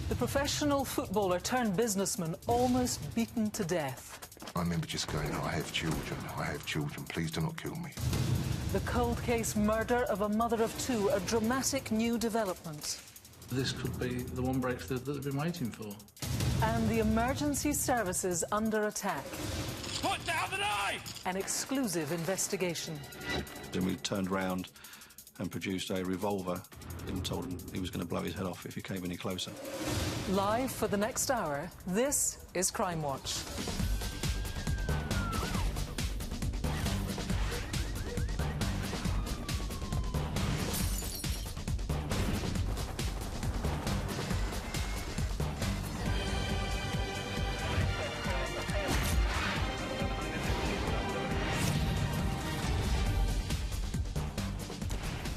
The professional footballer turned businessman almost beaten to death. I remember just going, I have children, please do not kill me. The cold case murder of a mother of two, a dramatic new development. This could be the one breakthrough that they've been waiting for. And the emergency services under attack. Put down the knife! An exclusive investigation. Then we turned round and produced a revolver and told him he was going to blow his head off if he came any closer. Live for the next hour, this is Crimewatch.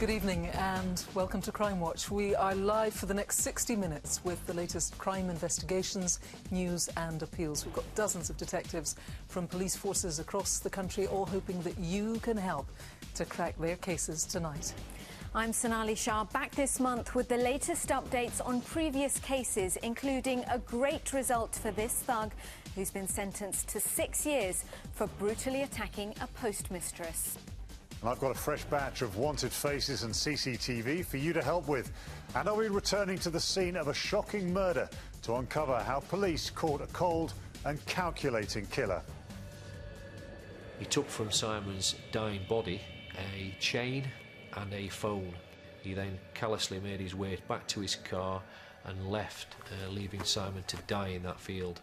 Good evening and welcome to Crimewatch. We are live for the next 60 minutes with the latest crime investigations, news and appeals. We've got dozens of detectives from police forces across the country, all hoping that you can help to crack their cases tonight. I'm Sonali Shah, back this month with the latest updates on previous cases, including a great result for this thug who's been sentenced to 6 years for brutally attacking a postmistress. And I've got a fresh batch of wanted faces and CCTV for you to help with. And I'll be returning to the scene of a shocking murder to uncover how police caught a cold and calculating killer. He took from Simon's dying body a chain and a phone. He then callously made his way back to his car and left, leaving Simon to die in that field.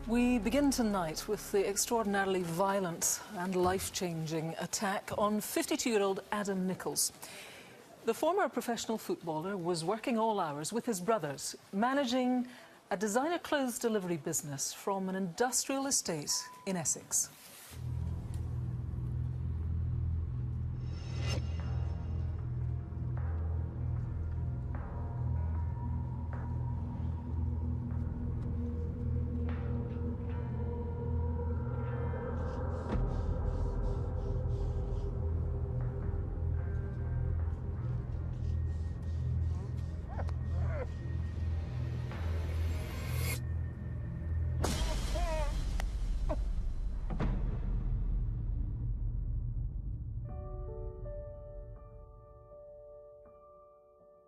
We begin tonight with the extraordinarily violent and life-changing attack on 52-year-old Adam Nichols. The former professional footballer was working all hours with his brothers, managing a designer clothes delivery business from an industrial estate in Essex.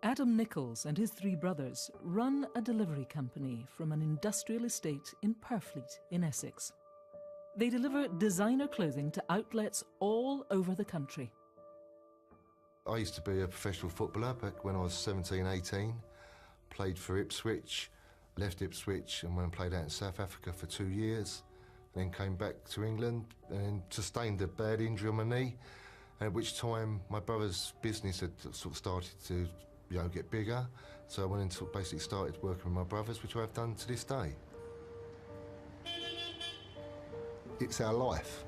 Adam Nichols and his three brothers run a delivery company from an industrial estate in Purfleet in Essex. They deliver designer clothing to outlets all over the country. I used to be a professional footballer back when I was 17, 18. Played for Ipswich, left Ipswich and went and played out in South Africa for 2 years. Then came back to England and sustained a bad injury on my knee, at which time my brother's business had sort of started to get bigger. So I went into basically started working with my brothers, which I've done to this day. It's our life.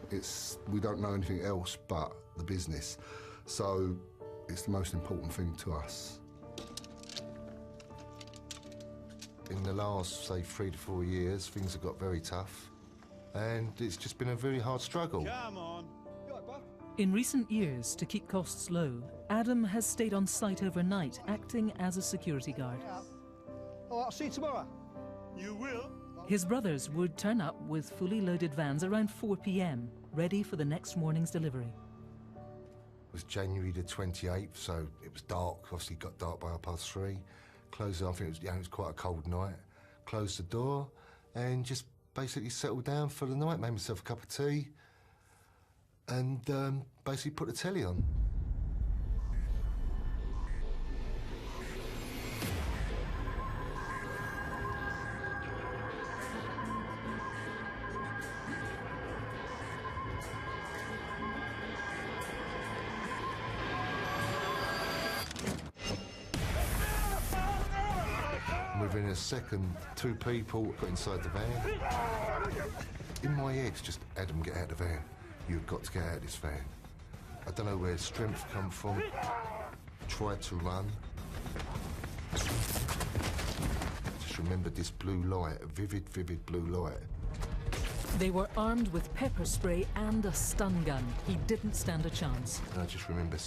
We don't know anything else but the business. So it's the most important thing to us. In the last, say, 3 to 4 years, things have got very tough. And it's just been a very hard struggle. Come on. In recent years, to keep costs low, Adam has stayed on site overnight, acting as a security guard. Oh, I'll see you tomorrow. You will? His brothers would turn up with fully loaded vans around 4 p.m, ready for the next morning's delivery. It was January the 28th, so it was dark. Obviously, it got dark by 3:30. Closed it, I think it was quite a cold night. Closed the door and just basically settled down for the night, made myself a cup of tea and basically put the telly on. Within a second, 2 people got inside the van. In my head, it's just, Adam, get out of the van. You've got to get out of this van. I don't know where the strength come from. Tried to run. Just remembered this blue light, a vivid, vivid blue light. They were armed with pepper spray and a stun gun. He didn't stand a chance. And I just remember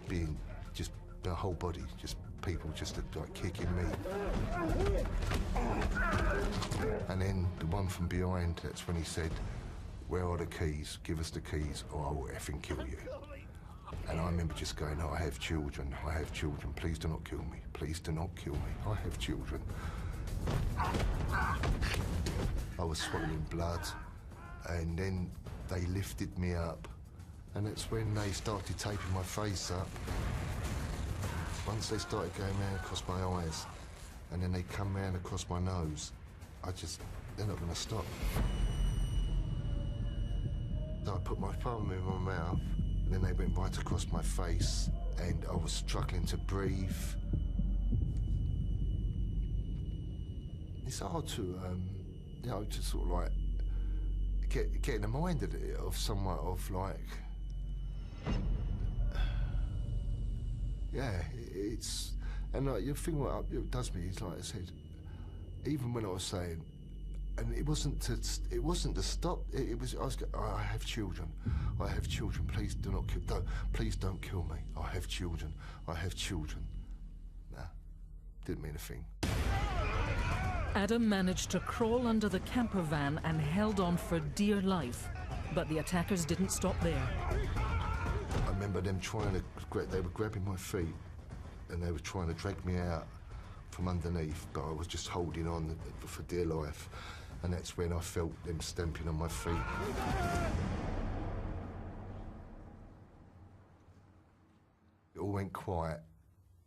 being just The whole body, just people just like kicking me. And then the one from behind, that's when he said, "Where are the keys? Give us the keys or I will effing kill you." And I remember just going, "I have children, I have children, please do not kill me, please do not kill me, I have children." I was swallowing blood, and then they lifted me up, and that's when they started taping my face up. Once they started going round across my eyes, and then they come round across my nose, they're not going to stop. So I put my thumb in my mouth, and then they went right across my face, and I was struggling to breathe. It's hard to, to sort of like get in the mind of somewhat of like, yeah, it's, and like the thing what it does me is, like I said, even when I was saying, and it wasn't to stop. It was I was going, I have children, please do not kill, please don't kill me. I have children, I have children. Nah, didn't mean a thing. Adam managed to crawl under the camper van and held on for dear life, but the attackers didn't stop there. I remember them they were grabbing my feet and they were trying to drag me out from underneath, but I was just holding on for dear life, and that's when I felt them stamping on my feet. It all went quiet.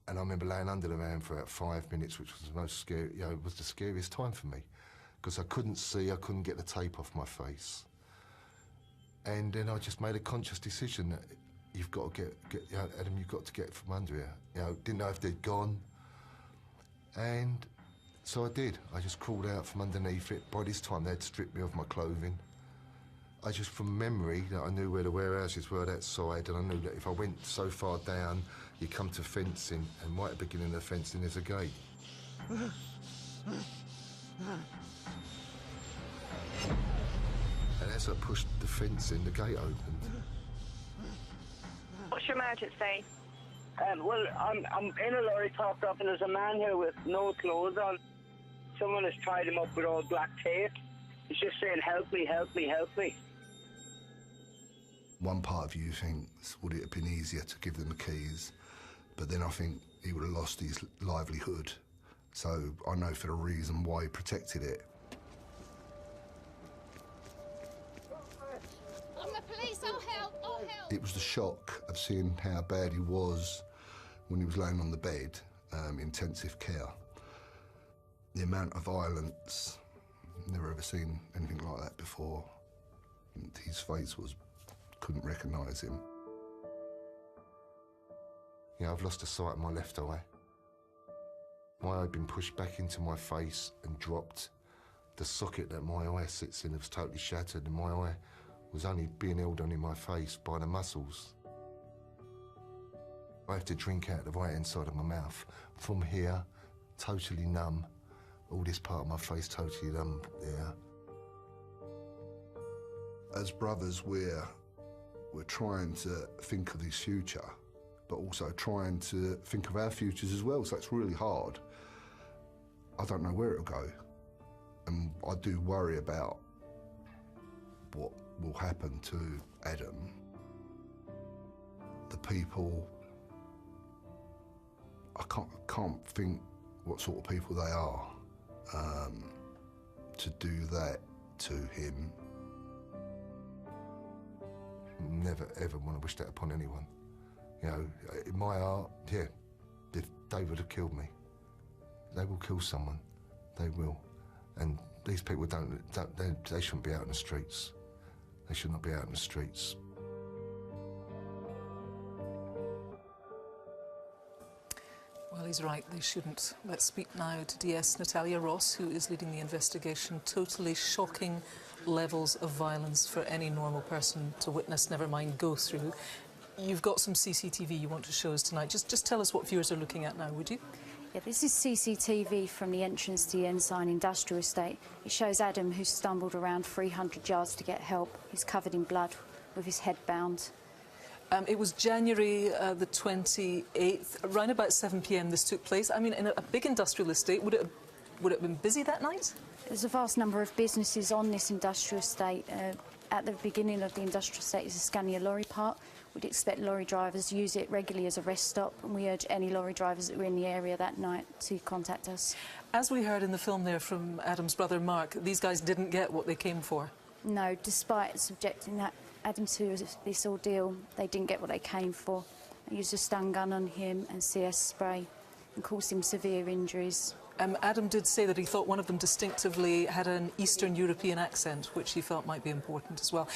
And I remember laying under the van for about 5 minutes, which was the most scary, it was the scariest time for me, because I couldn't see, I couldn't get the tape off my face. And then I just made a conscious decision that you've got to get Adam, you've got to get from under here. Didn't know if they'd gone. And so I did. I just crawled out from underneath it. By this time, they'd stripped me of my clothing. I just, from memory, that I knew where the warehouses were that side, and I knew that if I went so far down, you come to fencing, and right at the beginning of the fencing there's a gate. And as I pushed the fence in, the gate opened. What's your emergency? Well, I'm in a lorry topped up, and there's a man here with no clothes on. Someone has tied him up with all black tape. He's just saying, "Help me, help me, help me." One part of you thinks, would it have been easier to give them the keys? But then I think he would have lost his livelihood. So I know for the reason why he protected it. I'm the police, I'll help, I'll help. It was the shock of seeing how bad he was when he was laying on the bed, intensive care. The amount of violence, never ever seen anything like that before. His face was, couldn't recognise him. I've lost the sight of my left eye. My eye had been pushed back into my face and dropped. The socket that my eye sits in was totally shattered, and my eye was only being held on in my face by the muscles. I have to drink out the right-hand side of my mouth. From here, totally numb. All this part of my face totally numb, yeah. As brothers, we're trying to think of his future, but also trying to think of our futures as well, so it's really hard. I don't know where it'll go, and I do worry about what will happen to Adam. The people, I can't think what sort of people they are, to do that to him. Never ever want to wish that upon anyone. In my heart, yeah, if they would have killed me, they will kill someone. They will. And these people they shouldn't be out in the streets. They should not be out in the streets. Well, he's right, they shouldn't. Let's speak now to DS Natalia Ross, who is leading the investigation. Totally shocking levels of violence for any normal person to witness, never mind go through. You've got some CCTV you want to show us tonight. Just tell us what viewers are looking at now, would you? Yeah, this is CCTV from the entrance to the Ensign Industrial Estate. It shows Adam, who stumbled around 300 yards to get help. He's covered in blood with his head bound. It was January the 28th, around about 7 p.m. this took place. I mean, in a big industrial estate, would it have been busy that night? There's a vast number of businesses on this industrial estate. At the beginning of the industrial estate is a Scania lorry park. We'd expect lorry drivers to use it regularly as a rest stop, and we urge any lorry drivers that were in the area that night to contact us. As we heard in the film there from Adam's brother Mark, these guys didn't get what they came for. No, despite subjecting Adam to this ordeal, they didn't get what they came for. They used a stun gun on him and CS spray and caused him severe injuries. Adam did say that he thought one of them distinctively had an Eastern European accent, which he felt might be important as well.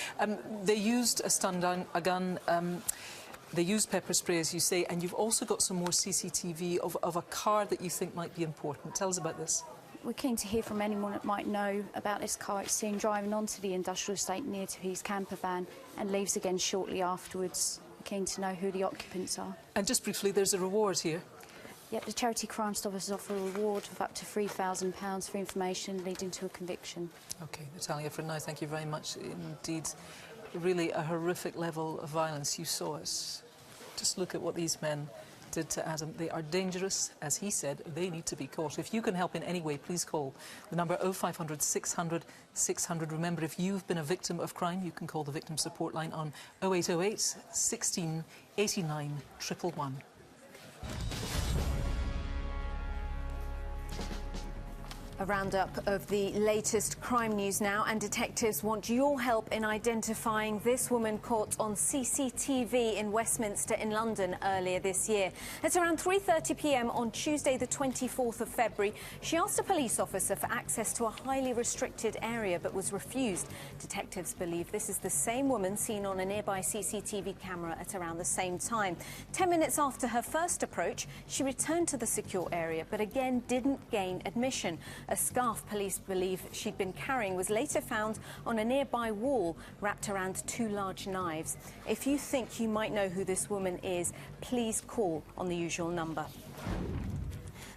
They used a stun gun, they used pepper spray, as you say, and you've also got some more CCTV of a car that you think might be important. Tell us about this. We're keen to hear from anyone that might know about this car. It's seen driving onto the industrial estate near to his camper van and leaves again shortly afterwards. We're keen to know who the occupants are. And just briefly, there's a reward here. Yep, the Charity Crime Stoppers offer a reward of up to £3,000 for information leading to a conviction. OK, Natalia, for now, thank you very much indeed. Really a horrific level of violence. You saw it. Just look at what these men did to Adam. They are dangerous. As he said, they need to be caught. If you can help in any way, please call the number 0500 600 600. Remember, if you've been a victim of crime, you can call the victim support line on 0808 16 89 111. A roundup of the latest crime news now, and detectives want your help in identifying this woman caught on CCTV in Westminster in London earlier this year. At around 3:30 p.m. on Tuesday the 24th of February, she asked a police officer for access to a highly restricted area but was refused. Detectives believe this is the same woman seen on a nearby CCTV camera at around the same time. 10 minutes after her first approach, she returned to the secure area but again didn't gain admission. A scarf police believe she'd been carrying was later found on a nearby wall, wrapped around 2 large knives. If you think you might know who this woman is, please call on the usual number.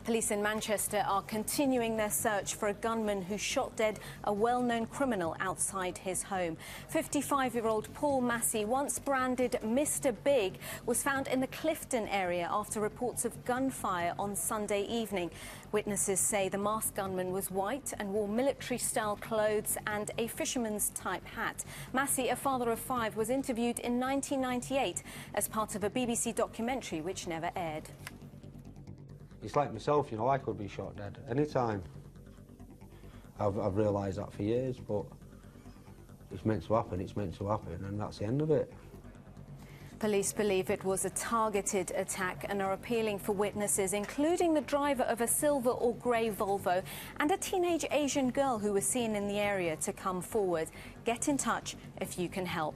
Police in Manchester are continuing their search for a gunman who shot dead a well-known criminal outside his home. 55-year-old Paul Massey, once branded Mr. Big, was found in the Clifton area after reports of gunfire on Sunday evening. Witnesses say the masked gunman was white and wore military-style clothes and a fisherman's-type hat. Massey, a father of 5, was interviewed in 1998 as part of a BBC documentary which never aired. It's like myself, you know, I could be shot dead any time. I've realised that for years, but it's meant to happen, and that's the end of it. Police believe it was a targeted attack and are appealing for witnesses, including the driver of a silver or grey Volvo and a teenage Asian girl who was seen in the area, to come forward. Get in touch if you can help.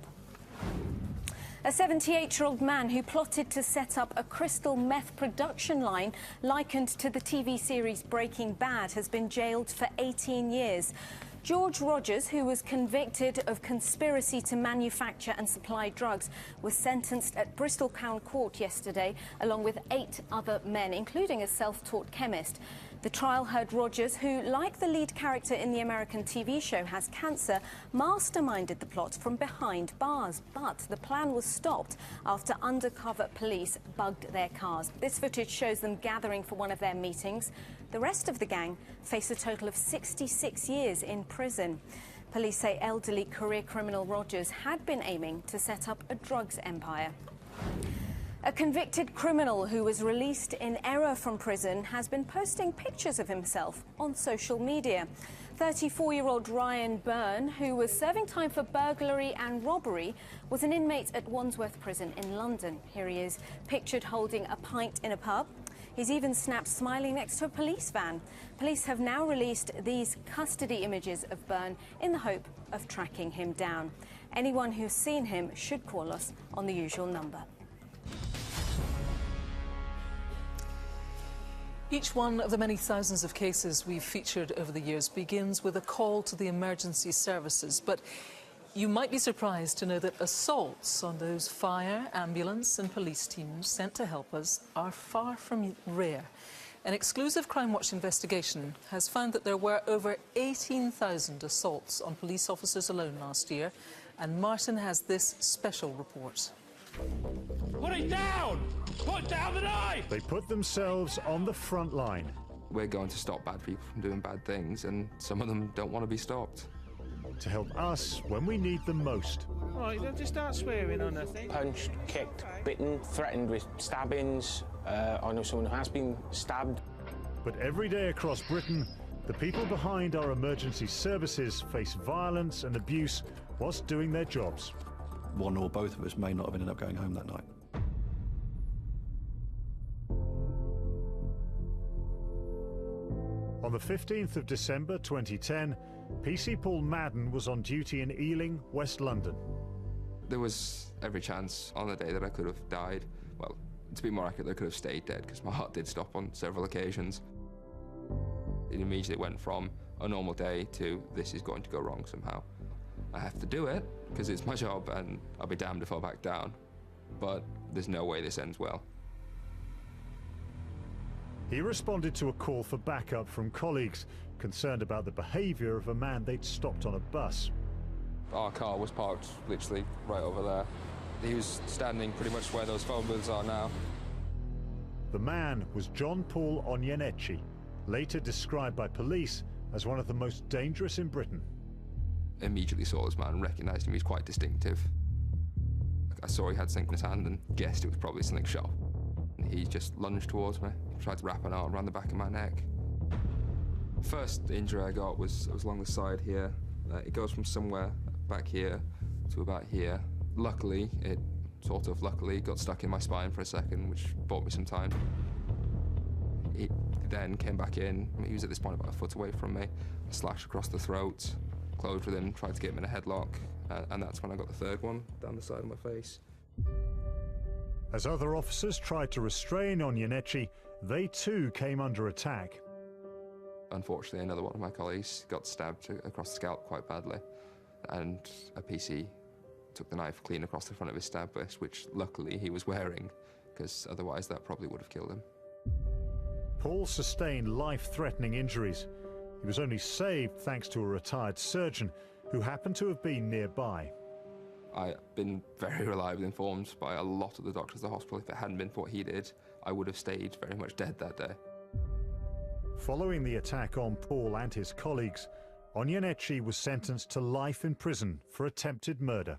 A 78-year-old man who plotted to set up a crystal meth production line likened to the TV series Breaking Bad has been jailed for 18 years. George Rogers, who was convicted of conspiracy to manufacture and supply drugs, was sentenced at Bristol Crown Court yesterday, along with 8 other men, including a self-taught chemist. The trial heard Rogers, who, like the lead character in the American TV show, has cancer, masterminded the plot from behind bars. But the plan was stopped after undercover police bugged their cars. This footage shows them gathering for one of their meetings. The rest of the gang face a total of 66 years in prison. Police say elderly career criminal Rogers had been aiming to set up a drugs empire. A convicted criminal who was released in error from prison has been posting pictures of himself on social media. 34-year-old Ryan Byrne, who was serving time for burglary and robbery, was an inmate at Wandsworth Prison in London. Here he is, pictured holding a pint in a pub. He's even snapped smiling next to a police van. Police have now released these custody images of Byrne in the hope of tracking him down. Anyone who's seen him should call us on the usual number. Each one of the many thousands of cases we've featured over the years begins with a call to the emergency services. But you might be surprised to know that assaults on those fire, ambulance and police teams sent to help us are far from rare. An exclusive Crimewatch investigation has found that there were over 18,000 assaults on police officers alone last year, and Martin has this special report. Put it down! Put down the knife! They put themselves on the front line. We're going to stop bad people from doing bad things, and some of them don't want to be stopped. To help us when we need them most. Right, don't just start swearing or nothing. Punched, kicked, bitten, threatened with stabbings. I know someone who has been stabbed. But every day across Britain, the people behind our emergency services face violence and abuse whilst doing their jobs. One or both of us may not have ended up going home that night. On the 15th of December 2010, PC Paul Madden was on duty in Ealing, West London. There was every chance on the day that I could have died. Well, to be more accurate, I could have stayed dead because my heart did stop on several occasions. It immediately went from a normal day to this is going to go wrong somehow. I have to do it because it's my job and I'll be damned if I back down. But there's no way this ends well. He responded to a call for backup from colleagues concerned about the behaviour of a man they'd stopped on a bus. Our car was parked literally right over there. He was standing pretty much where those phone booths are now. The man was John Paul Onyenetchi, later described by police as one of the most dangerous in Britain. Immediately saw this man and recognised him. He was quite distinctive. I saw he had something in his hand and guessed it was probably something sharp. He just lunged towards me, tried to wrap an arm around the back of my neck. First injury I got was along the side here. It goes from somewhere back here to about here. Luckily, it got stuck in my spine for a second, which bought me some time. He then came back in. He was at this point about a foot away from me. A slash across the throat, closed with him, tried to get him in a headlock, and that's when I got the third one down the side of my face. As other officers tried to restrain Onyenetchi, they too came under attack. Unfortunately, another one of my colleagues got stabbed across the scalp quite badly, and a PC took the knife clean across the front of his stab vest, which luckily he was wearing, because otherwise that probably would have killed him. Paul sustained life-threatening injuries. He was only saved thanks to a retired surgeon who happened to have been nearby. I've been very reliably informed by a lot of the doctors at the hospital. If it hadn't been for what he did, I would have stayed very much dead that day. Following the attack on Paul and his colleagues, Onyenetchi was sentenced to life in prison for attempted murder.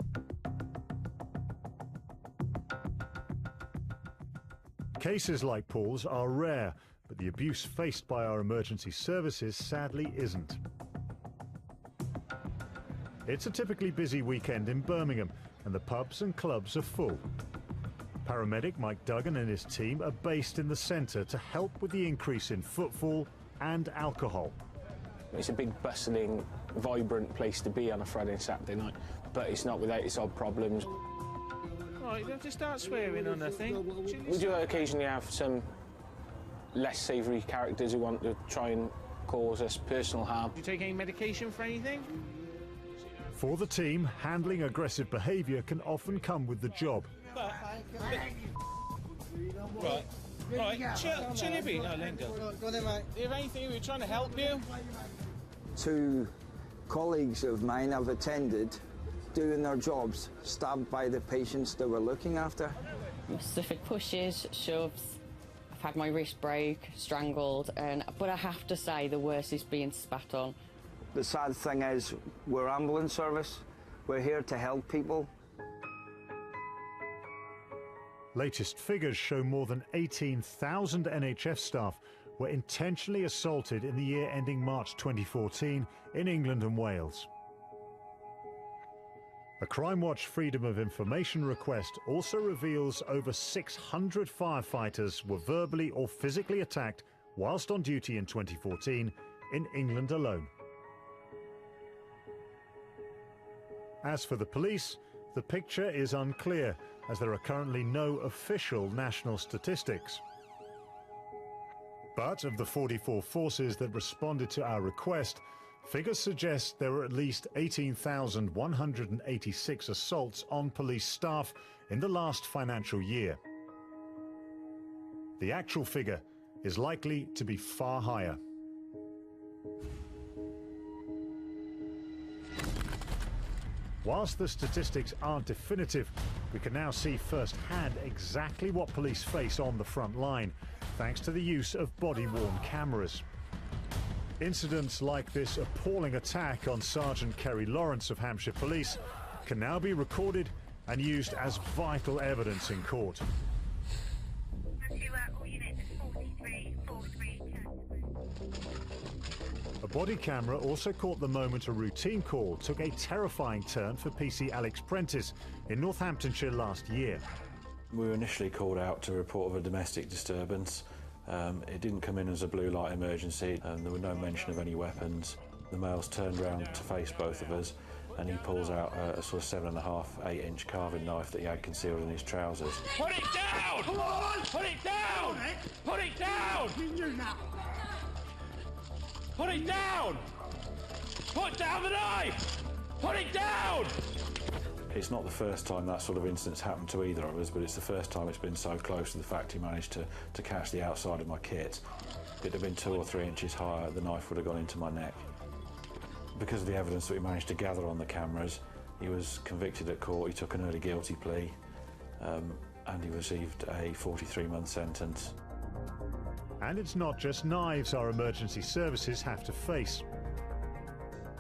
Cases like Paul's are rare, but the abuse faced by our emergency services sadly isn't. It's a typically busy weekend in Birmingham, and the pubs and clubs are full. Paramedic Mike Duggan and his team are based in the centre to help with the increase in footfall and alcohol. It's a big, bustling, vibrant place to be on a Friday and Saturday night, but it's not without its odd problems. Right, don't just start swearing or nothing. We do occasionally have some less savoury characters who want to try and cause us personal harm. Do you take any medication for anything? For the team, handling aggressive behaviour can often come with the job. Right, chill a bit. No, let go. Go on then, mate. Do you have anything? We're trying to help you. Two colleagues of mine have attended, doing their jobs, stabbed by the patients they were looking after. Specific pushes, shoves. I've had my wrist break, strangled, but I have to say the worst is being spat on. The sad thing is, we're ambulance service. We're here to help people. Latest figures show more than 18,000 NHS staff were intentionally assaulted in the year ending March 2014 in England and Wales. A Crimewatch Freedom of Information request also reveals over 600 firefighters were verbally or physically attacked whilst on duty in 2014 in England alone. As for the police, the picture is unclear, as there are currently no official national statistics. But of the 44 forces that responded to our request, figures suggest there were at least 18,186 assaults on police staff in the last financial year. The actual figure is likely to be far higher. Whilst the statistics aren't definitive, We can now see firsthand exactly what police face on the front line, thanks to the use of body-worn cameras. Incidents like this appalling attack on Sergeant Kerry Lawrence of Hampshire Police can now be recorded and used as vital evidence in court. A body camera also caught the moment a routine call took a terrifying turn for PC Alex Prentice in Northamptonshire last year. We were initially called out to report of a domestic disturbance. It didn't come in as a blue light emergency, and there were no mention of any weapons. The male's turned round to face both of us, and he pulls out a sort of 7.5, 8-inch carving knife that he had concealed in his trousers. Put it down! Come on! Put it down! Put it down! Put it down! Put down the knife! Put it down! It's not the first time that sort of incident's happened to either of us, but it's the first time it's been so close to the fact he managed to catch the outside of my kit. If it had been 2 or 3 inches higher, the knife would have gone into my neck. Because of the evidence that we managed to gather on the cameras, he was convicted at court, he took an early guilty plea, and he received a 43-month sentence. And it's not just knives our emergency services have to face.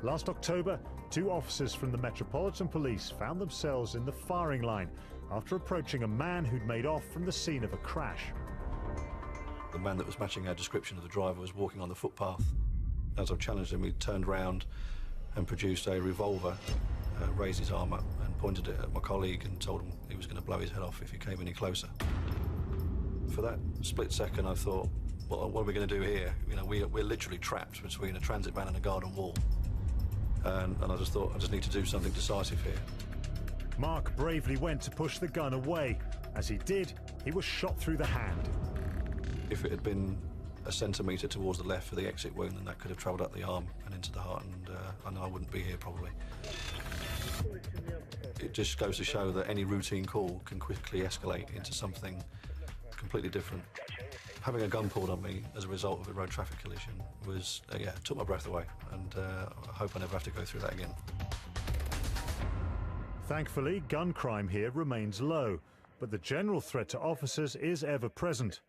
Last October, 2 officers from the Metropolitan Police found themselves in the firing line after approaching a man who'd made off from the scene of a crash. The man that was matching our description of the driver was walking on the footpath. As I challenged him, he turned round and produced a revolver, raised his arm up and pointed it at my colleague and told him he was going to blow his head off if he came any closer. For that split second, I thought, what are we going to do here? You know, we're literally trapped between a transit van and a garden wall. And I just thought, I just need to do something decisive here. Mark bravely went to push the gun away. As he did, he was shot through the hand. If it had been a centimetre towards the left for the exit wound, then that could have travelled up the arm and into the heart, and I know I wouldn't be here probably. It just goes to show that any routine call can quickly escalate into something completely different. Having a gun pulled on me as a result of a road traffic collision was, took my breath away, and I hope I never have to go through that again. Thankfully, gun crime here remains low, but the general threat to officers is ever present.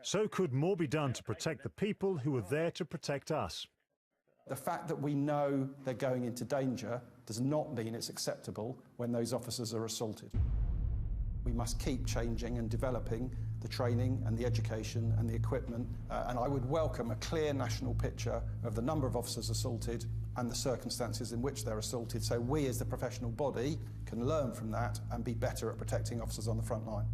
So could more be done to protect the people who are there to protect us? The fact that we know they're going into danger does not mean it's acceptable when those officers are assaulted. We must keep changing and developing the training and the education and the equipment, and I would welcome a clear national picture of the number of officers assaulted and the circumstances in which they're assaulted, so we as the professional body can learn from that and be better at protecting officers on the front line.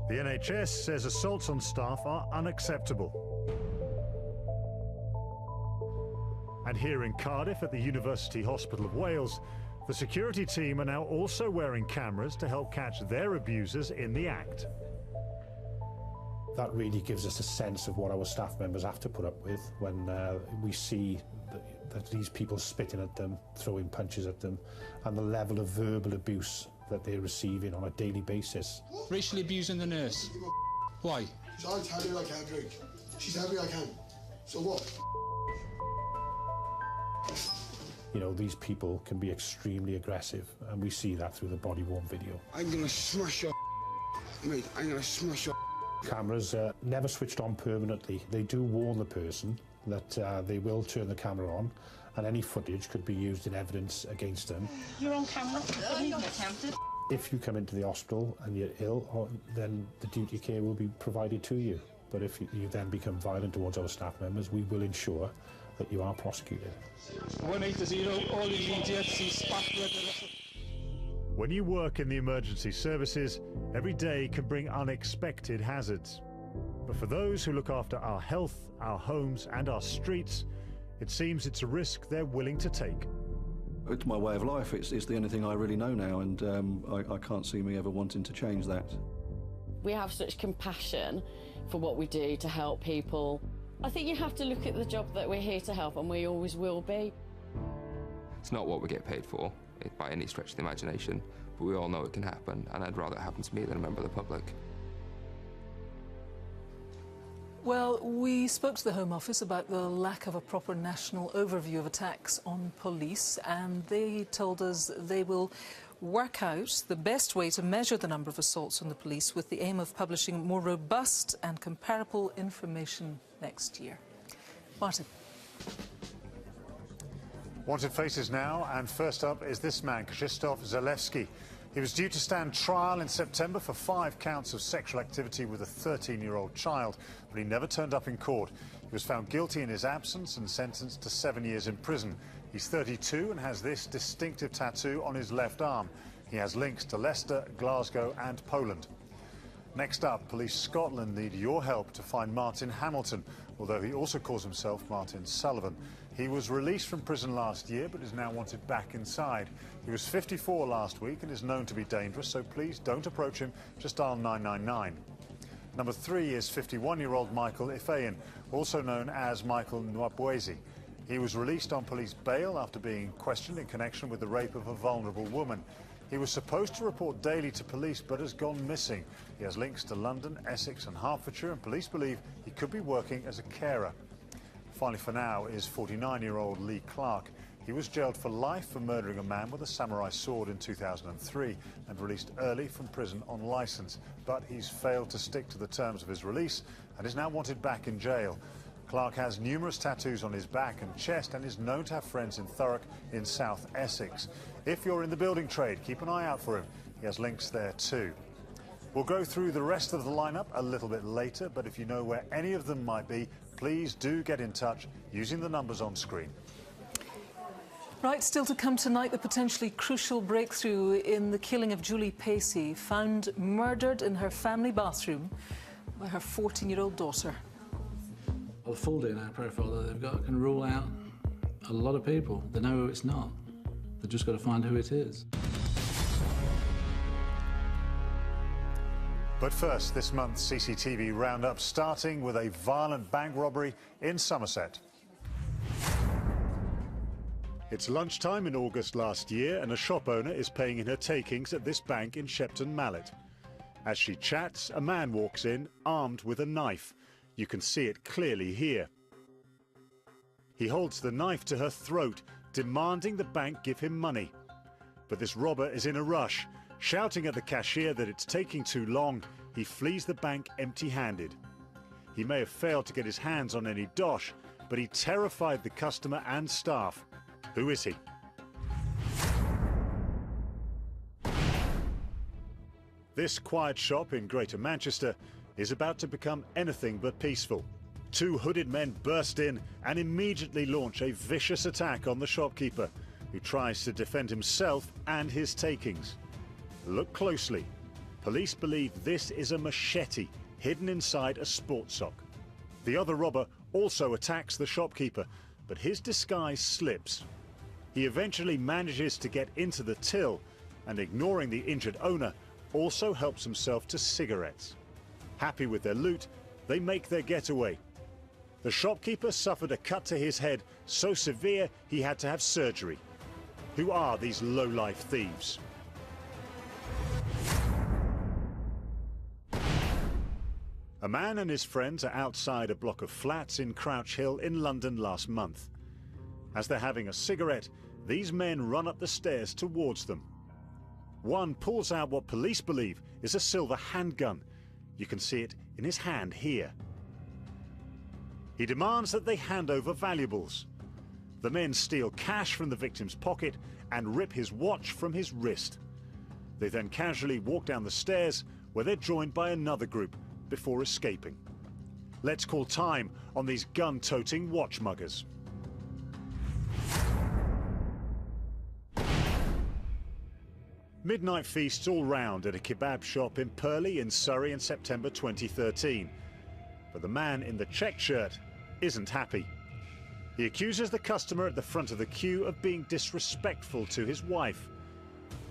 The NHS says assaults on staff are unacceptable. And here in Cardiff at the University Hospital of Wales, the security team are now also wearing cameras to help catch their abusers in the act. That really gives us a sense of what our staff members have to put up with when we see that these people spitting at them, throwing punches at them, and the level of verbal abuse that they're receiving on a daily basis. Racially abusing the nurse. Why? I tell her I can't drink. She tells me I can. So what? You know, these people can be extremely aggressive, and we see that through the body-worn video. I'm gonna smash your mate, I'm gonna smash your Cameras are never switched on permanently. They do warn the person that they will turn the camera on, and any footage could be used in evidence against them. You're on camera. You're attempted. If you come into the hospital and you're ill, then the duty of care will be provided to you. But if you then become violent towards our staff members, we will ensure that you are prosecuted. 180, all immediate, When you work in the emergency services, every day can bring unexpected hazards. But for those who look after our health, our homes and our streets, it seems it's a risk they're willing to take. It's my way of life. It's the only thing I really know now, and I can't see me ever wanting to change that. We have such compassion for what we do to help people. I think you have to look at the job that we're here to help, and we always will be. It's not what we get paid for, by any stretch of the imagination, but we all know it can happen, and I'd rather it happen to me than a member of the public. Well, we spoke to the Home Office about the lack of a proper national overview of attacks on police, and they told us they will work out the best way to measure the number of assaults on the police with the aim of publishing more robust and comparable information next year. Martin. Wanted faces now, and first up is this man, Krzysztof Zalewski. He was due to stand trial in September for 5 counts of sexual activity with a 13-year-old child, but he never turned up in court. He was found guilty in his absence and sentenced to 7 years in prison. He's 32 and has this distinctive tattoo on his left arm. He has links to Leicester, Glasgow and Poland. Next up, Police Scotland need your help to find Martin Hamilton, although he also calls himself Martin Sullivan. He was released from prison last year but is now wanted back inside. He was 54 last week and is known to be dangerous, so please don't approach him, just dial 999. Number 3 is 51-year-old Michael Ifeyin, also known as Michael Nwabwezi. He was released on police bail after being questioned in connection with the rape of a vulnerable woman. He was supposed to report daily to police but has gone missing. He has links to London, Essex and Hertfordshire, and police believe he could be working as a carer. Finally for now is 49-year-old Lee Clark. He was jailed for life for murdering a man with a samurai sword in 2003 and released early from prison on licence. But he's failed to stick to the terms of his release and is now wanted back in jail. Clark has numerous tattoos on his back and chest and is known to have friends in Thurrock in South Essex. If you're in the building trade, keep an eye out for him. He has links there too. We'll go through the rest of the lineup a little bit later, but if you know where any of them might be, please do get in touch using the numbers on screen. Right, still to come tonight, the potentially crucial breakthrough in the killing of Julie Pacey, found murdered in her family bathroom by her 14-year-old daughter. The full DNA profile that they've got can rule out a lot of people. They know who it's not. They've just got to find who it is. But first, this month's CCTV roundup, starting with a violent bank robbery in Somerset. It's lunchtime in August last year and a shop owner is paying in her takings at this bank in Shepton Mallet. As she chats, a man walks in armed with a knife. You can see it clearly here. He holds the knife to her throat, demanding the bank give him money. But this robber is in a rush. Shouting at the cashier that it's taking too long, he flees the bank empty-handed. He may have failed to get his hands on any dosh, but he terrified the customer and staff. Who is he? This quiet shop in Greater Manchester is about to become anything but peaceful. 2 hooded men burst in and immediately launch a vicious attack on the shopkeeper, who tries to defend himself and his takings. Look closely. Police believe this is a machete hidden inside a sports sock. The other robber also attacks the shopkeeper, but his disguise slips. He eventually manages to get into the till and, ignoring the injured owner, also helps himself to cigarettes. Happy with their loot, they make their getaway. The shopkeeper suffered a cut to his head so severe he had to have surgery. Who are these low-life thieves? A man and his friends are outside a block of flats in Crouch Hill in London last month. As they're having a cigarette, these men run up the stairs towards them. One pulls out what police believe is a silver handgun. You can see it in his hand here. He demands that they hand over valuables. The men steal cash from the victim's pocket and rip his watch from his wrist. They then casually walk down the stairs, where they're joined by another group before escaping. Let's call time on these gun-toting watch muggers. Midnight feasts all round at a kebab shop in Purley in Surrey in September 2013. But the man in the checked shirt isn't happy. He accuses the customer at the front of the queue of being disrespectful to his wife.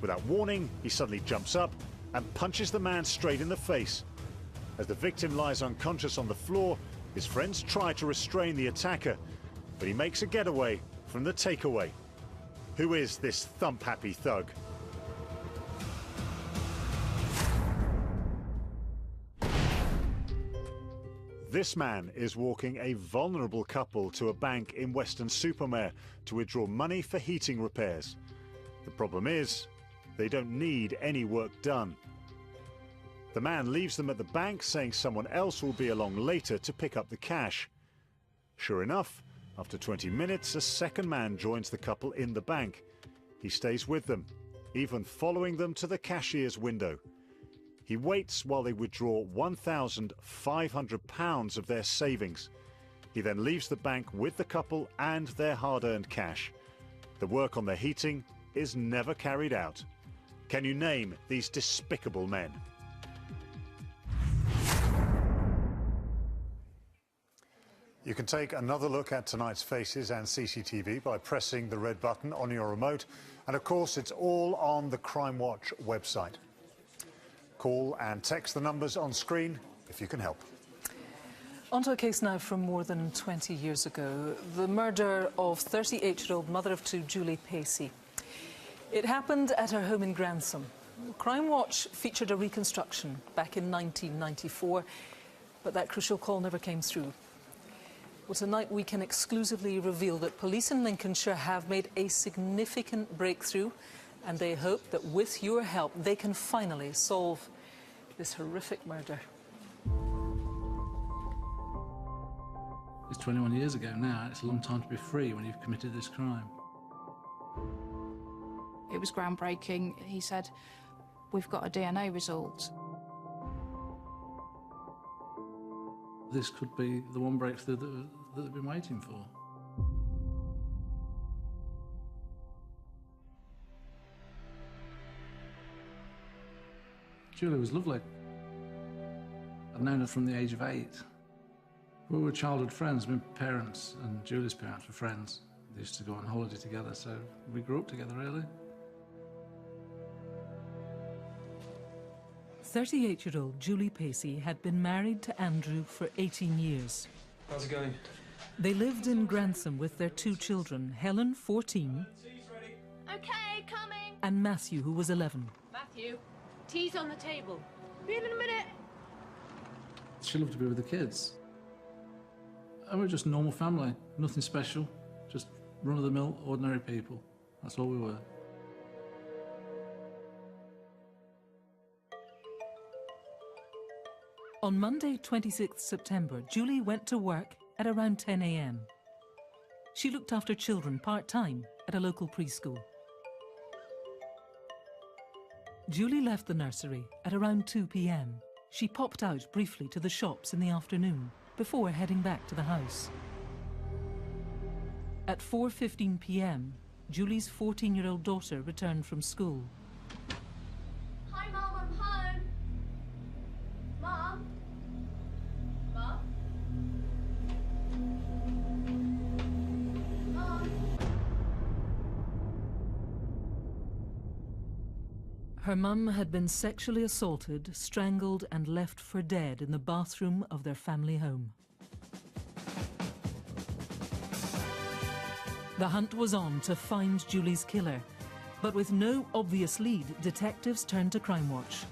Without warning, he suddenly jumps up and punches the man straight in the face. As the victim lies unconscious on the floor, his friends try to restrain the attacker, but he makes a getaway from the takeaway. Who is this thump-happy thug? This man is walking a vulnerable couple to a bank in Weston-super-Mare to withdraw money for heating repairs. The problem is, They don't need any work done. The man leaves them at the bank, saying someone else will be along later to pick up the cash. Sure enough, after 20 minutes, a second man joins the couple in the bank. He stays with them, even following them to the cashier's window. He waits while they withdraw £1,500 of their savings. He then leaves the bank with the couple and their hard-earned cash. The work on the heating is never carried out. Can you name these despicable men? You can take another look at tonight's faces and CCTV by pressing the red button on your remote. And of course, it's all on the Crimewatch website. Call and text the numbers on screen if you can help. On to a case now from more than 20 years ago, the murder of 38-year-old mother of two, Julie Pacey. It happened at her home in Grantham. Crimewatch featured a reconstruction back in 1994, but that crucial call never came through. Well, tonight we can exclusively reveal that police in Lincolnshire have made a significant breakthrough, and they hope that with your help they can finally solve this horrific murder. It's 21 years ago now. It's a long time to be free when you've committed this crime. It was groundbreaking. He said, "We've got a DNA result." This could be the one breakthrough that they've been waiting for. Julie was lovely. I'd known her from the age of 8. We were childhood friends. My parents and Julie's parents were friends. They used to go on holiday together, so we grew up together, really. 38-year-old Julie Pacey had been married to Andrew for 18 years. How's it going? They lived in Grantham with their 2 children, Helen, 14, Okay, coming. and Matthew, who was 11. Matthew, tea's on the table. Be in a minute. She loved to be with the kids. And we were just a normal family, nothing special, just run-of-the-mill, ordinary people. That's all we were. On Monday, 26th September, Julie went to work at around 10 a.m. She looked after children part-time at a local preschool. Julie left the nursery at around 2 p.m. She popped out briefly to the shops in the afternoon before heading back to the house. At 4:15 p.m, Julie's 14-year-old daughter returned from school. Hi, Mum, I'm home. Mum? Mum? Mum? Her mum had been sexually assaulted, strangled and left for dead in the bathroom of their family home. The hunt was on to find Julie's killer, but with no obvious lead, detectives turned to Crimewatch.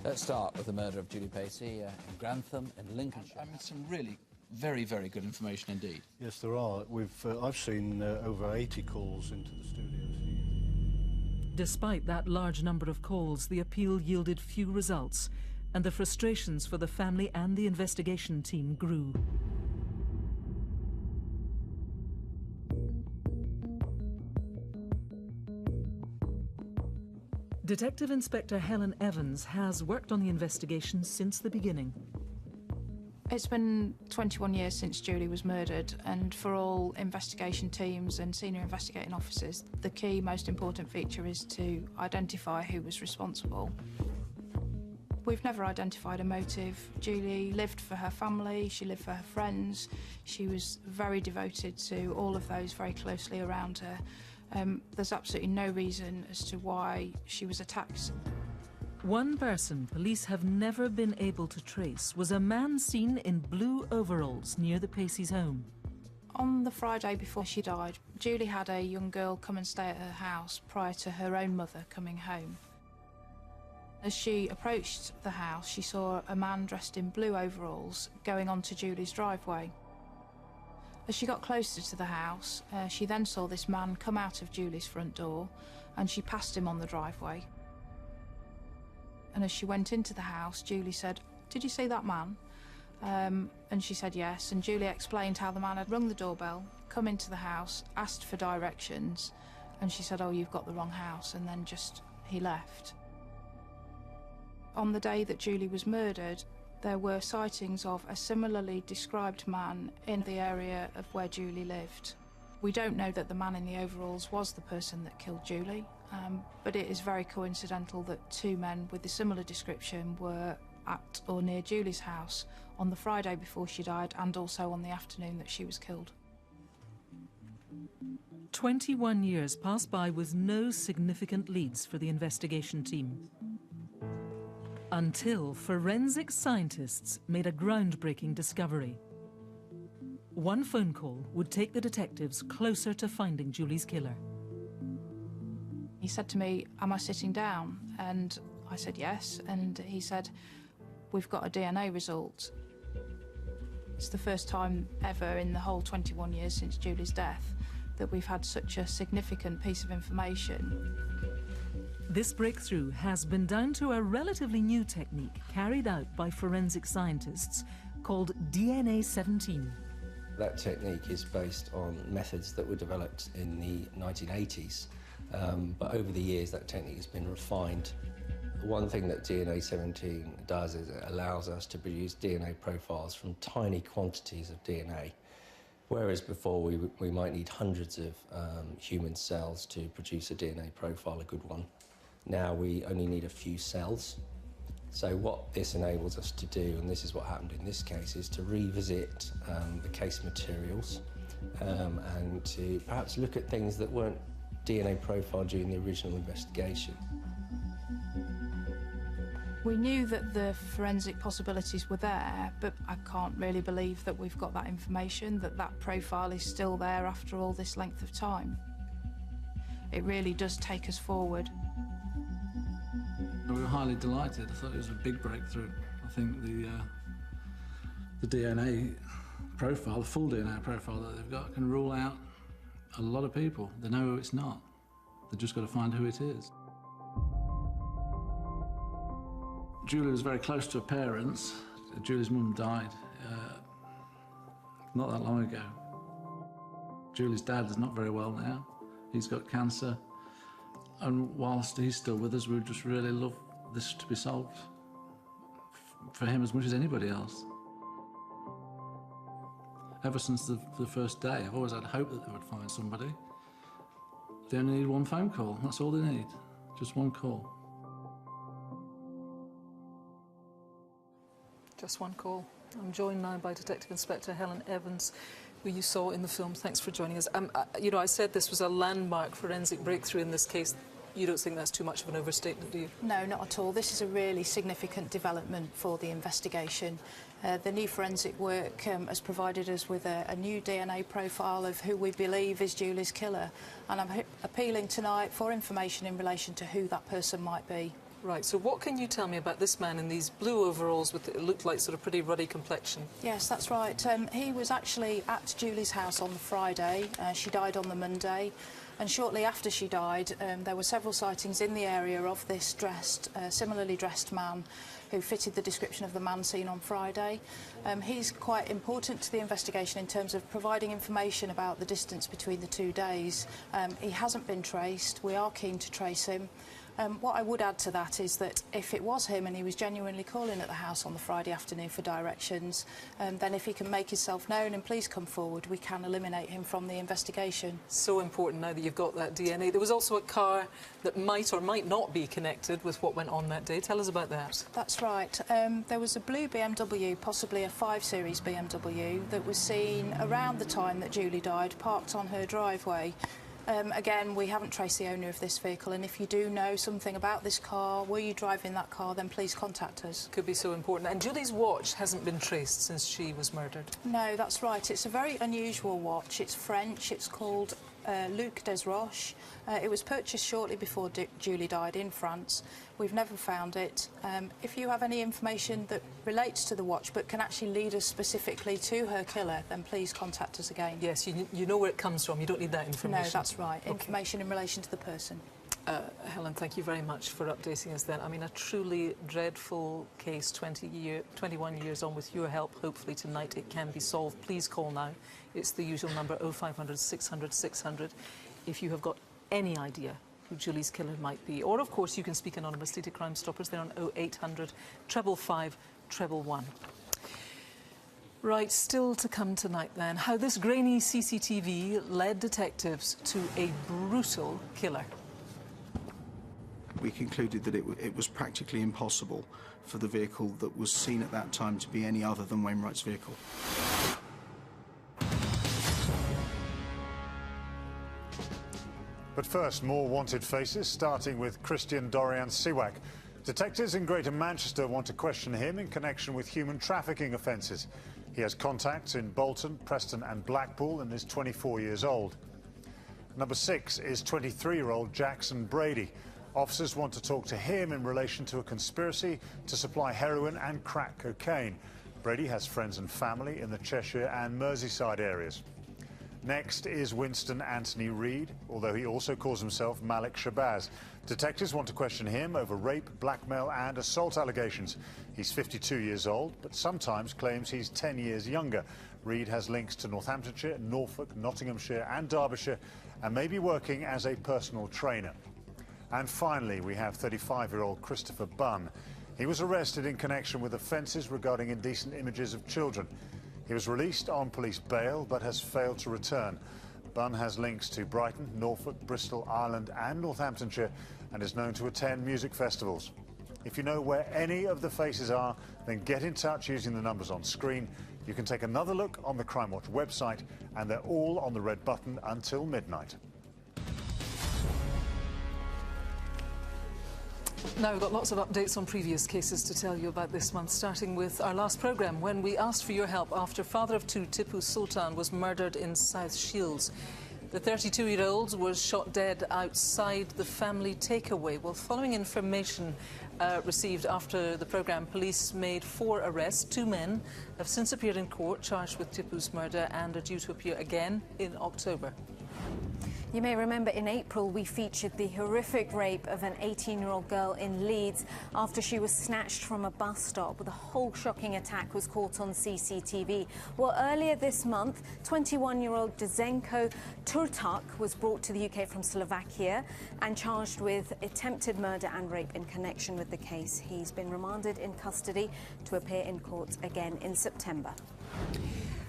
Let's start with the murder of Julie Pacey in Grantham in Lincolnshire. I mean, some really very, very good information indeed. Yes, there are. I've seen over 80 calls into the studios. Despite that large number of calls, the appeal yielded few results, and the frustrations for the family and the investigation team grew. Detective Inspector Helen Evans has worked on the investigation since the beginning. It's been 21 years since Julie was murdered, and for all investigation teams and senior investigating officers, the key, most important feature is to identify who was responsible. We've never identified a motive. Julie lived for her family, she lived for her friends, she was very devoted to all of those very closely around her. There's absolutely no reason as to why she was attacked. One person police have never been able to trace was a man seen in blue overalls near the Pacey's home. On the Friday before she died, Julie had a young girl come and stay at her house prior to her own mother coming home. As she approached the house, she saw a man dressed in blue overalls going onto Julie's driveway. As she got closer to the house, she then saw this man come out of Julie's front door, and she passed him on the driveway. And as she went into the house, Julie said, "Did you see that man?" And she said yes, and Julie explained how the man had rung the doorbell, come into the house, asked for directions, and she said, "Oh, you've got the wrong house," and then he left. On the day that Julie was murdered, there were sightings of a similarly described man in the area of where Julie lived. We don't know that the man in the overalls was the person that killed Julie, but it is very coincidental that two men with a similar description were at or near Julie's house on the Friday before she died, and also on the afternoon that she was killed. 21 years passed by with no significant leads for the investigation team. Until forensic scientists made a groundbreaking discovery. One phone call would take the detectives closer to finding Julie's killer. He said to me, "Am I sitting down?" And I said yes, and he said, "We've got a DNA result." It's the first time ever in the whole 21 years since Julie's death that we've had such a significant piece of information. This breakthrough has been down to a relatively new technique carried out by forensic scientists called DNA 17. That technique is based on methods that were developed in the 1980s, but over the years that technique has been refined. One thing that DNA 17 does is it allows us to produce DNA profiles from tiny quantities of DNA. Whereas before we might need hundreds of human cells to produce a DNA profile, a good one. Now we only need a few cells. So what this enables us to do, and this is what happened in this case, is to revisit the case materials and to perhaps look at things that weren't DNA profiled during the original investigation. We knew that the forensic possibilities were there, but I can't really believe that we've got that information, that profile is still there after all this length of time. It really does take us forward. We were highly delighted. I thought it was a big breakthrough. I think the DNA profile, the full DNA profile that they've got, can rule out a lot of people. They know who it's not. They've just got to find who it is. Julie was very close to her parents. Julie's mum died not that long ago. Julie's dad is not very well now. He's got cancer. And whilst he's still with us, we would just really love this to be solved for him as much as anybody else. Ever since the first day, I've always had hope that they would find somebody. They only need one phone call. That's all they need. Just one call. Just one call. I'm joined now by Detective Inspector Helen Evans, who you saw in the film. Thanks for joining us. You know, I said this was a landmark forensic breakthrough in this case. You don't think that's too much of an overstatement, do you? No, not at all. This is a really significant development for the investigation. The new forensic work has provided us with a new DNA profile of who we believe is Julie's killer, and I'm appealing tonight for information in relation to who that person might be. Right, so what can you tell me about this man in these blue overalls with, it looked like, sort of pretty ruddy complexion? Yes, that's right. He was actually at Julie's house on the Friday. She died on the Monday. And shortly after she died, there were several sightings in the area of this similarly dressed man who fitted the description of the man seen on Friday. He's quite important to the investigation in terms of providing information about the distance between the 2 days. He hasn't been traced. We are keen to trace him. What I would add to that is that if it was him and he was genuinely calling at the house on the Friday afternoon for directions, then if he can make himself known and please come forward, we can eliminate him from the investigation. So important now that you've got that DNA. There was also a car that might or might not be connected with what went on that day. Tell us about that. That's right. There was a blue BMW, possibly a 5 Series BMW, that was seen around the time that Julie died, parked on her driveway. Again, we haven't traced the owner of this vehicle, and if you do know something about this car, were you driving that car, then please contact us. Could be so important. And Julie's watch hasn't been traced since she was murdered. No, that's right. It's a very unusual watch. It's French. It's called Luc Desroches. It was purchased shortly before Julie died in France. We've never found it. If you have any information that relates to the watch but can actually lead us specifically to her killer, then please contact us again. Yes, you know where it comes from. You don't need that information. No, that's right. Okay. Information in relation to the person. Helen, thank you very much for updating us then. I mean, a truly dreadful case, 21 years on. With your help, hopefully tonight it can be solved. Please call now. It's the usual number, 0500 600 600, if you have got any idea who Julie's killer might be. Or, of course, you can speak anonymously to Crime Stoppers. They're on 0800 555 111. Right, still to come tonight then, how this grainy CCTV led detectives to a brutal killer. We concluded that it was practically impossible for the vehicle that was seen at that time to be any other than Wainwright's vehicle. But first, more wanted faces, starting with Christian Dorian Siwak. Detectives in Greater Manchester want to question him in connection with human trafficking offences. He has contacts in Bolton, Preston and Blackpool and is 24 years old. Number 6 is 23-year-old Jackson Brady. Officers want to talk to him in relation to a conspiracy to supply heroin and crack cocaine. Brady has friends and family in the Cheshire and Merseyside areas. Next is Winston Anthony Reed, although he also calls himself Malik Shabazz. Detectives want to question him over rape, blackmail and assault allegations. He's 52 years old, but sometimes claims he's 10 years younger. Reed has links to Northamptonshire, Norfolk, Nottinghamshire and Derbyshire and may be working as a personal trainer. And finally, we have 35-year-old Christopher Bunn. He was arrested in connection with offences regarding indecent images of children. He was released on police bail but has failed to return. Bunn has links to Brighton, Norfolk, Bristol, Ireland and Northamptonshire and is known to attend music festivals. If you know where any of the faces are, then get in touch using the numbers on screen. You can take another look on the Crimewatch website and they're all on the red button until midnight. Now, we've got lots of updates on previous cases to tell you about this month, starting with our last programme, when we asked for your help after father of two, Tipu Sultan, was murdered in South Shields. The 32-year-old was shot dead outside the family takeaway. Well, following information received after the programme, police made 4 arrests. 2 men have since appeared in court, charged with Tipu's murder, and are due to appear again in October. You may remember in April we featured the horrific rape of an 18-year-old girl in Leeds after she was snatched from a bus stop. The whole shocking attack was caught on CCTV. Well, earlier this month, 21-year-old Dezenko Turtak was brought to the UK from Slovakia and charged with attempted murder and rape in connection with the case. He's been remanded in custody to appear in court again in September.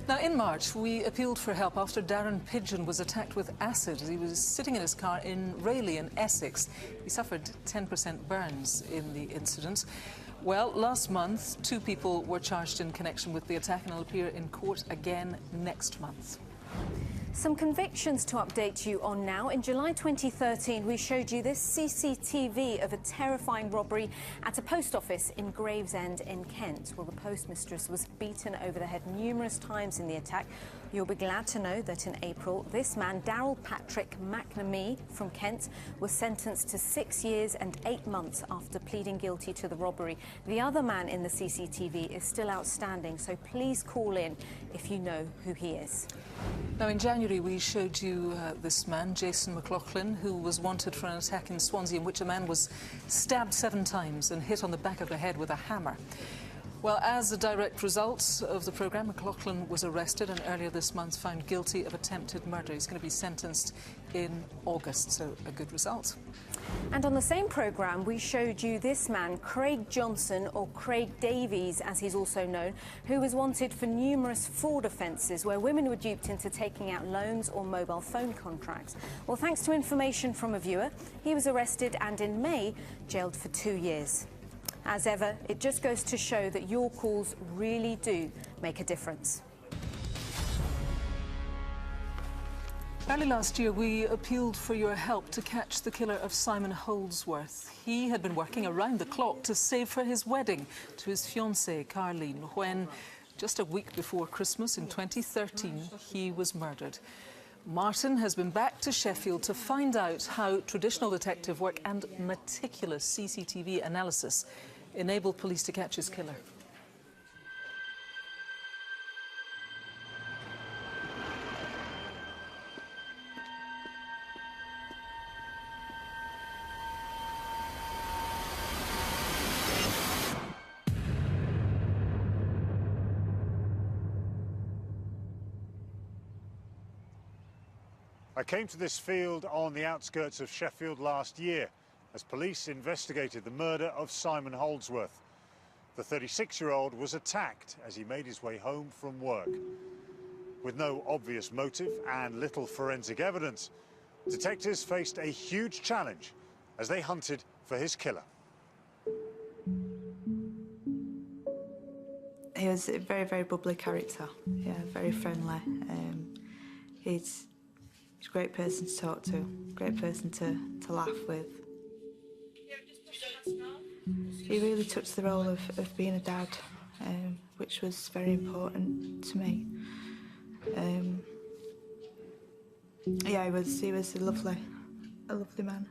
Now, in March, we appealed for help after Darren Pigeon was attacked with acid. He was sitting in his car in Rayleigh in Essex. He suffered 10% burns in the incident. Well, last month, 2 people were charged in connection with the attack and will appear in court again next month. Some convictions to update you on now. In July 2013, we showed you this CCTV of a terrifying robbery at a post office in Gravesend in Kent. Well, the postmistress was beaten over the head numerous times in the attack. You'll be glad to know that in April, this man, Daryl Patrick McNamee from Kent, was sentenced to 6 years and 8 months after pleading guilty to the robbery. The other man in the CCTV is still outstanding, so please call in if you know who he is. Now, in January, we showed you this man, Jason McLaughlin, who was wanted for an attack in Swansea in which a man was stabbed 7 times and hit on the back of the head with a hammer. Well, as a direct result of the programme, McLaughlin was arrested and earlier this month found guilty of attempted murder. He's going to be sentenced in August, so a good result. And on the same programme, we showed you this man, Craig Johnson, or Craig Davies, as he's also known, who was wanted for numerous fraud offences where women were duped into taking out loans or mobile phone contracts. Well, thanks to information from a viewer, he was arrested and in May jailed for 2 years. As ever, it just goes to show that your calls really do make a difference. Early last year, we appealed for your help to catch the killer of Simon Holdsworth. He had been working around the clock to save for his wedding to his fiancée, Carleen, when, just a week before Christmas in 2013, he was murdered. Martin has been back to Sheffield to find out how traditional detective work and meticulous CCTV analysis enabled police to catch his killer. I came to this field on the outskirts of Sheffield last year as police investigated the murder of Simon Holdsworth. The 36-year-old was attacked as he made his way home from work. With no obvious motive and little forensic evidence, detectives faced a huge challenge as they hunted for his killer. He was a very, very bubbly character, yeah, very friendly. He's a great person to talk to, great person to laugh with. He really touched the role of being a dad, which was very important to me. Yeah, he was a lovely man.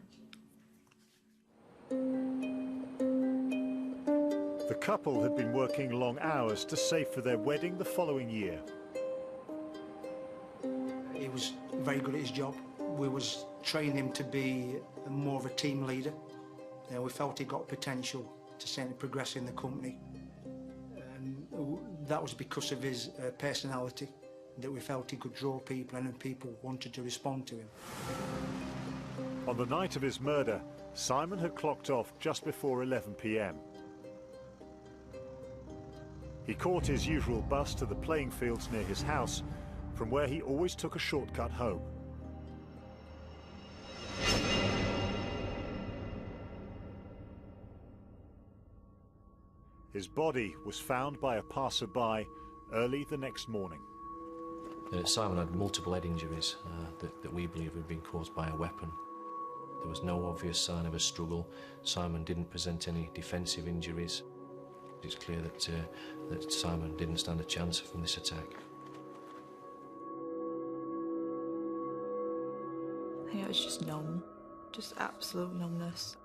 The couple had been working long hours to save for their wedding the following year. He was very good at his job. We was training him to be more of a team leader. We felt he got potential to certainly progress in the company. And that was because of his personality, that we felt he could draw people in and people wanted to respond to him. On the night of his murder, Simon had clocked off just before 11 p.m. He caught his usual bus to the playing fields near his house, from where he always took a shortcut home. His body was found by a passer-by early the next morning. Simon had multiple head injuries that we believe had been caused by a weapon. There was no obvious sign of a struggle. Simon didn't present any defensive injuries. It's clear that Simon didn't stand a chance from this attack. I think it was just numb, just absolute numbness.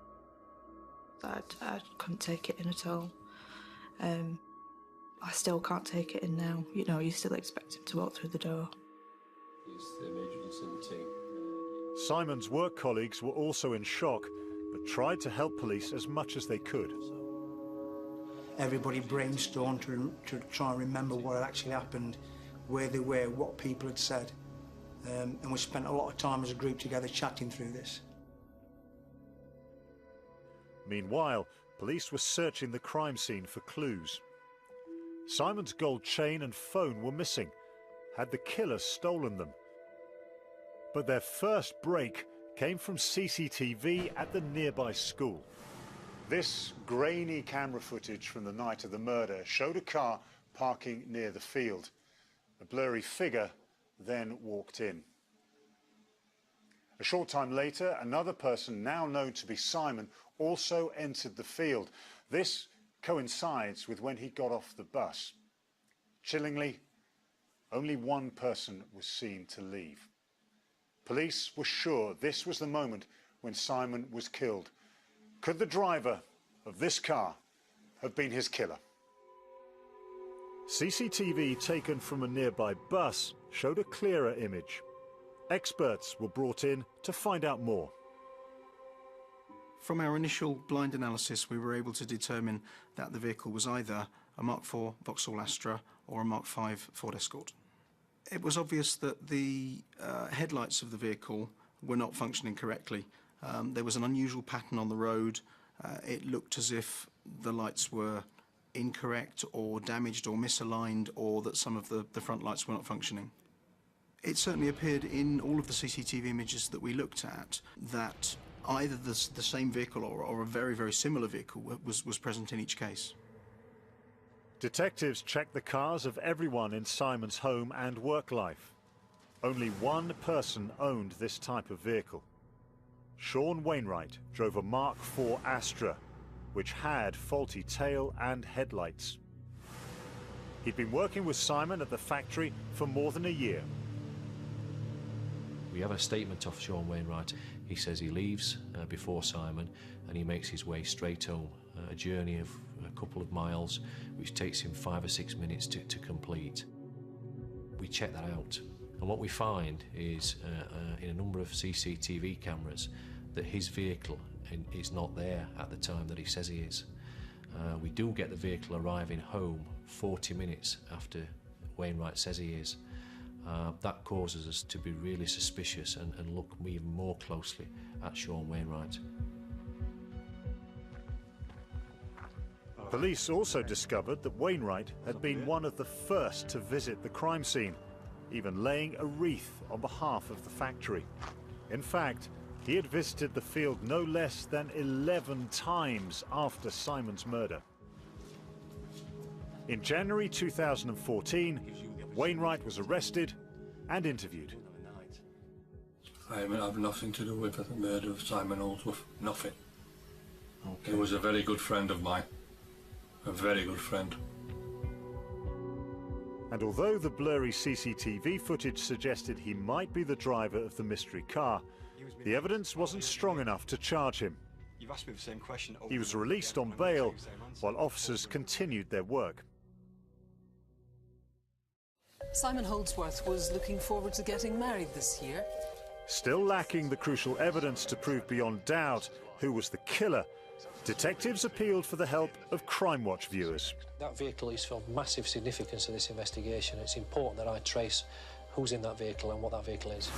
I couldn't take it in at all. I still can't take it in now. You know, you still expect him to walk through the door. Simon's work colleagues were also in shock, but tried to help police as much as they could. Everybody brainstormed to try and remember what had actually happened, where they were, what people had said. And we spent a lot of time as a group together chatting through this. Meanwhile, police were searching the crime scene for clues. Simon's gold chain and phone were missing. Had the killer stolen them? But their first break came from CCTV at the nearby school. This grainy camera footage from the night of the murder showed a car parking near the field. A blurry figure then walked in. A short time later, another person, now known to be Simon, also entered the field. This coincides with when he got off the bus. Chillingly, only one person was seen to leave. Police were sure this was the moment when Simon was killed. Could the driver of this car have been his killer? CCTV taken from a nearby bus showed a clearer image. Experts were brought in to find out more. From our initial blind analysis, we were able to determine that the vehicle was either a Mark IV Vauxhall Astra or a Mark V Ford Escort. It was obvious that the headlights of the vehicle were not functioning correctly. There was an unusual pattern on the road. It looked as if the lights were incorrect or damaged or misaligned, or that some of the front lights were not functioning. It certainly appeared in all of the CCTV images that we looked at that either the same vehicle or a very, very similar vehicle was present in each case. Detectives checked the cars of everyone in Simon's home and work life. Only one person owned this type of vehicle. Sean Wainwright drove a Mark IV Astra, which had faulty tail and headlights. He'd been working with Simon at the factory for more than a year. We have a statement off Sean Wainwright. He says he leaves before Simon and he makes his way straight home, a journey of a couple of miles which takes him 5 or 6 minutes to complete. We check that out, and what we find is in a number of CCTV cameras that his vehicle is not there at the time that he says he is. We do get the vehicle arriving home 40 minutes after Wainwright says he is. That causes us to be really suspicious and look even more closely at Sean Wainwright. Police also discovered that Wainwright had been one of the first to visit the crime scene, even laying a wreath on behalf of the factory. In fact, he had visited the field no less than 11 times after Simon's murder. In January 2014, Wainwright was arrested and interviewed. I have nothing to do with the murder of Simon Holdsworth. Nothing. Okay. He was a very good friend of mine. A very good friend. And although the blurry CCTV footage suggested he might be the driver of the mystery car, the evidence wasn't strong enough to charge him. You've asked me the same question. He was released on bail while officers continued their work. Simon Holdsworth was looking forward to getting married this year. Still lacking the crucial evidence to prove beyond doubt who was the killer, detectives appealed for the help of Crimewatch viewers. That vehicle is of massive significance to this investigation. It's important that I trace who's in that vehicle and what that vehicle is.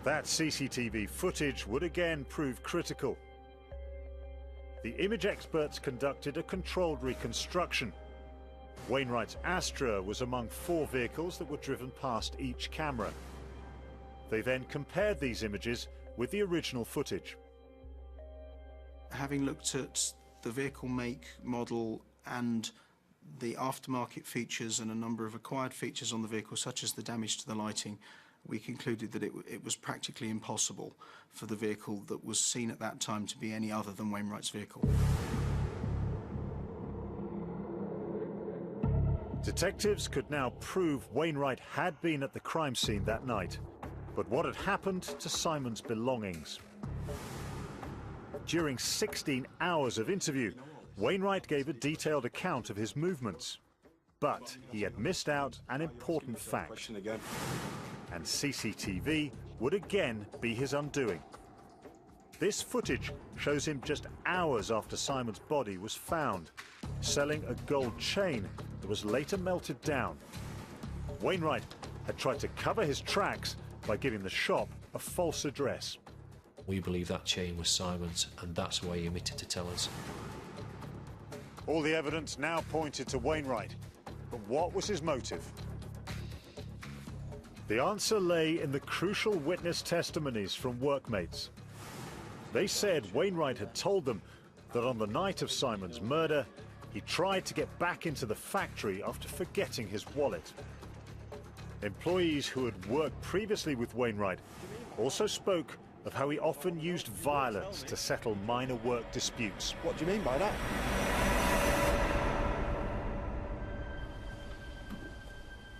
That CCTV footage would again prove critical. The image experts conducted a controlled reconstruction. Wainwright's Astra was among 4 vehicles that were driven past each camera. They then compared these images with the original footage. Having looked at the vehicle make, model and the aftermarket features and a number of acquired features on the vehicle, such as the damage to the lighting, we concluded that it was practically impossible for the vehicle that was seen at that time to be any other than Wainwright's vehicle. Detectives could now prove Wainwright had been at the crime scene that night. But what had happened to Simon's belongings? During 16 hours of interview, Wainwright gave a detailed account of his movements. But he had missed out an important fact. And CCTV would again be his undoing. This footage shows him just hours after Simon's body was found, selling a gold chain that was later melted down. Wainwright had tried to cover his tracks by giving the shop a false address. We believe that chain was Simon's, and that's why he omitted to tell us. All the evidence now pointed to Wainwright. But what was his motive? The answer lay in the crucial witness testimonies from workmates. They said Wainwright had told them that on the night of Simon's murder, he tried to get back into the factory after forgetting his wallet. Employees who had worked previously with Wainwright also spoke of how he often used violence to settle minor work disputes. What do you mean by that?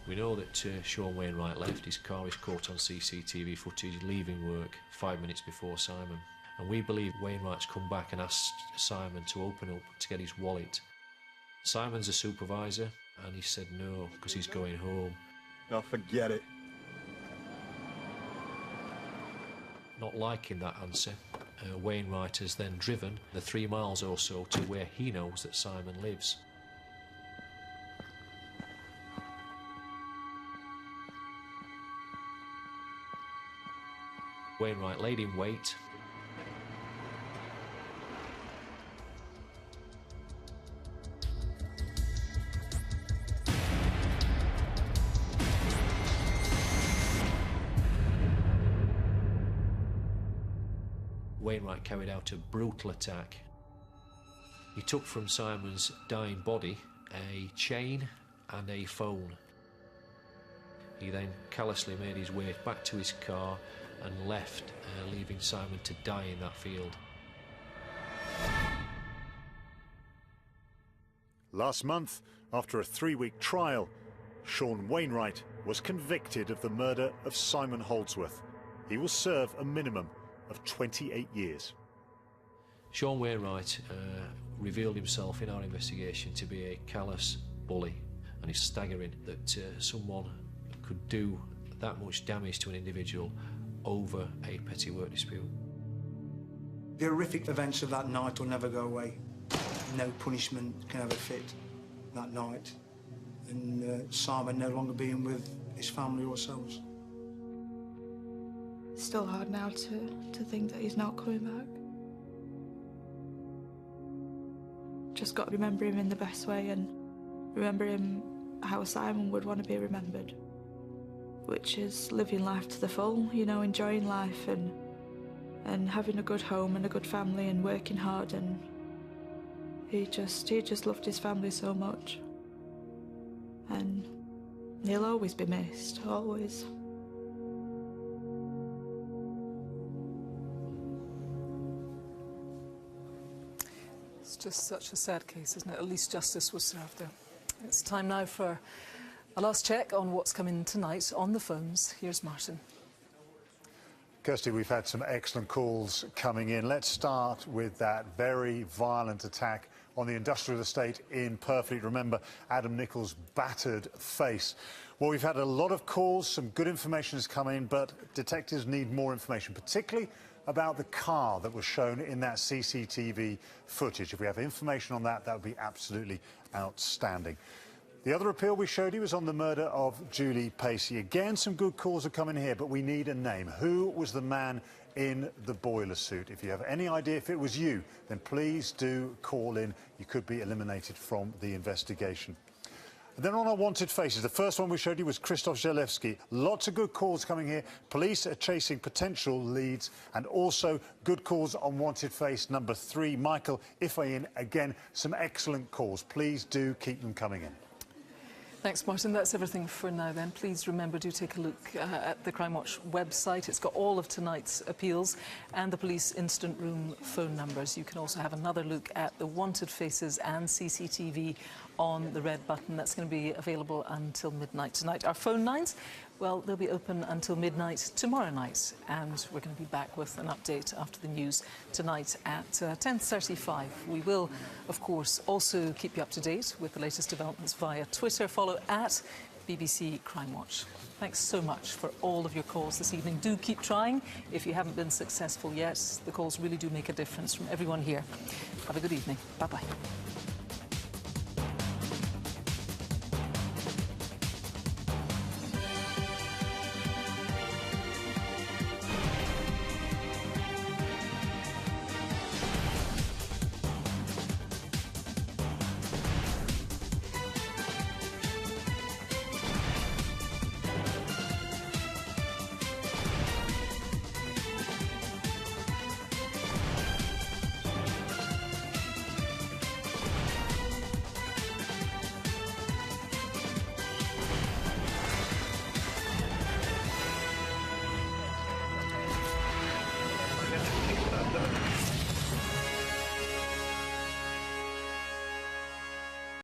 We know that Sean Wainwright left. His car is caught on CCTV footage leaving work 5 minutes before Simon. And we believe Wainwright's come back and asked Simon to open up to get his wallet. Simon's a supervisor, and he said no, because he's going home. No, forget it. Not liking that answer, Wainwright has then driven the 3 miles or so to where he knows that Simon lives. Wainwright laid in wait. Wainwright carried out a brutal attack. He took from Simon's dying body a chain and a phone. He then callously made his way back to his car and left, leaving Simon to die in that field. Last month, after a 3-week trial, Sean Wainwright was convicted of the murder of Simon Holdsworth He will serve a minimum of 28 years. Sean Wainwright revealed himself in our investigation to be a callous bully, and it's staggering that someone could do that much damage to an individual over a petty work dispute. The horrific events of that night will never go away. No punishment can ever fit that night. And Simon no longer being with his family or ourselves. It's still hard now to think that he's not coming back. Just got to remember him in the best way and remember him how Simon would want to be remembered, which is living life to the full, you know, enjoying life and having a good home and a good family and working hard, and he just loved his family so much. And he'll always be missed, always. It's just such a sad case, isn't it? At least justice was served there. It's time now for a last check on what's coming tonight on the phones. Here's Martin. Kirsty, we've had some excellent calls coming in. Let's start with that very violent attack on the industrial estate in Purfleet. Remember Adam Nichols' battered face. Well, we've had a lot of calls, some good information has come in, but detectives need more information, particularly about the car that was shown in that CCTV footage. If we have information on that, that would be absolutely outstanding. The other appeal we showed you was on the murder of Julie Pacey. Again, some good calls are coming here, but we need a name. Who was the man in the boiler suit? If you have any idea if it was you, then please do call in. You could be eliminated from the investigation. And then on our wanted faces, the first one we showed you was Krzysztof Zalewski. Lots of good calls coming here. Police are chasing potential leads, and also good calls on wanted face number 3, Michael Ifayin. Again, some excellent calls. Please do keep them coming in. Thanks, Martin. That's everything for now then. Please remember, do take a look at the Crimewatch website. It's got all of tonight's appeals and the police instant room phone numbers. You can also have another look at the wanted faces and CCTV on the red button. That's going to be available until midnight tonight. Our phone lines, well, they'll be open until midnight tomorrow night, and we're going to be back with an update after the news tonight at 10:35. We will, of course, also keep you up to date with the latest developments via Twitter. Follow at BBC Crimewatch. Thanks so much for all of your calls this evening. Do keep trying if you haven't been successful yet. The calls really do make a difference from everyone here. Have a good evening. Bye-bye.